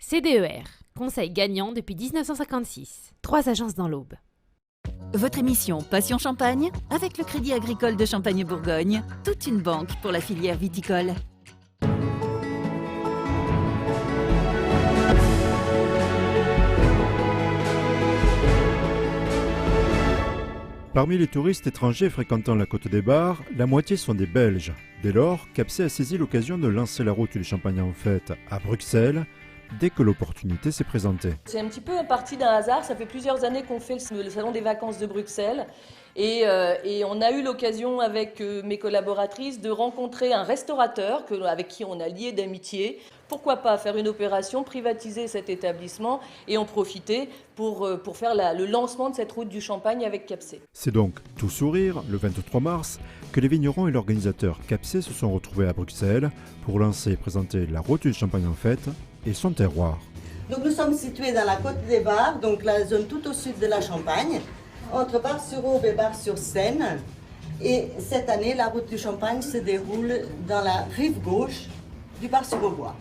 CDER, conseil gagnant depuis 1956. 3 agences dans l'Aube. Votre émission Passion Champagne avec le Crédit Agricole de Champagne-Bourgogne, toute une banque pour la filière viticole. Parmi les touristes étrangers fréquentant la Côte des Bars, la moitié sont des Belges. Dès lors, Capsé a saisi l'occasion de lancer la route du Champagne en fête à Bruxelles, dès que l'opportunité s'est présentée. C'est un petit peu parti d'un hasard, ça fait plusieurs années qu'on fait le salon des vacances de Bruxelles et on a eu l'occasion avec mes collaboratrices de rencontrer un restaurateur avec qui on a lié d'amitié. Pourquoi pas faire une opération, privatiser cet établissement et en profiter pour faire le lancement de cette route du Champagne avec Capsé. C'est donc tout sourire, le 23 mars, que les vignerons et l'organisateur Capsé se sont retrouvés à Bruxelles pour lancer et présenter la route du Champagne en fête et son terroir. Donc nous sommes situés dans la Côte des Bars, donc la zone tout au sud de la Champagne, entre Bar-sur-Aube et Bar-sur-Seine. Et cette année, la route du Champagne se déroule dans la rive gauche du Bar-sur-Aubois.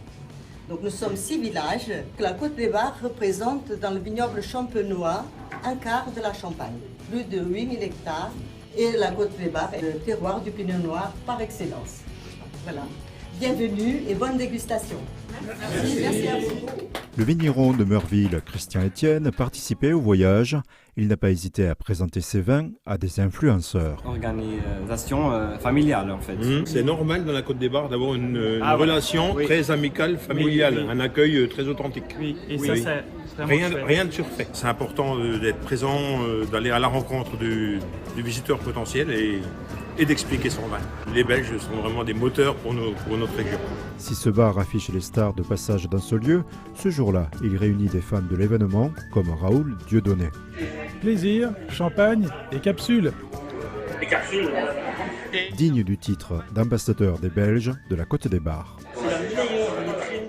Donc nous sommes 6 villages que la Côte des Bars représente dans le vignoble champenois un quart de la Champagne, plus de 8000 hectares. Et la Côte des Bars est le terroir du pinot noir par excellence. Voilà. Bienvenue et bonne dégustation. Merci à vous. Le vigneron de Meurville, Christian Etienne, participait au voyage. Il n'a pas hésité à présenter ses vins à des influenceurs. Organisation familiale en fait. C'est normal dans la Côte des Bars d'avoir une relation très amicale, familiale, un accueil très authentique. Oui, et ça c'est rien de surfait. C'est important d'être présent, d'aller à la rencontre du visiteur potentiel et d'expliquer son vin. Les Belges sont vraiment des moteurs pour notre région. Si ce bar affiche les stars de passage dans ce lieu, ce jour-là, il réunit des fans de l'événement comme Raoul Dieudonné. plaisir, champagne et capsules. Digne du titre d'ambassadeur des Belges de la Côte des Bars.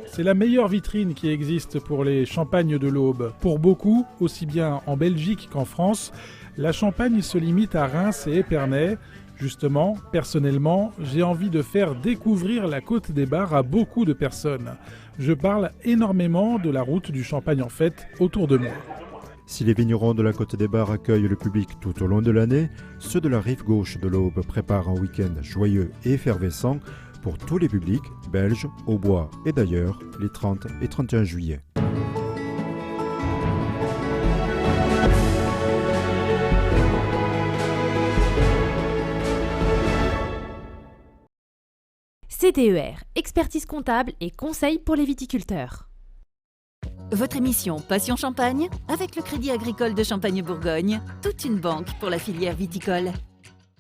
C'est la meilleure vitrine qui existe pour les champagnes de l'Aube. Pour beaucoup, aussi bien en Belgique qu'en France, la Champagne se limite à Reims et Épernay. Justement, personnellement, j'ai envie de faire découvrir la Côte des Bars à beaucoup de personnes. Je parle énormément de la route du Champagne en fête autour de moi. Si les vignerons de la Côte des Bars accueillent le public tout au long de l'année, ceux de la rive gauche de l'Aube préparent un week-end joyeux et effervescent pour tous les publics, belges, aubois et d'ailleurs, les 30 et 31 juillet. CDER, expertise comptable et conseil pour les viticulteurs. Votre émission Passion Champagne avec le Crédit Agricole de Champagne-Bourgogne, toute une banque pour la filière viticole.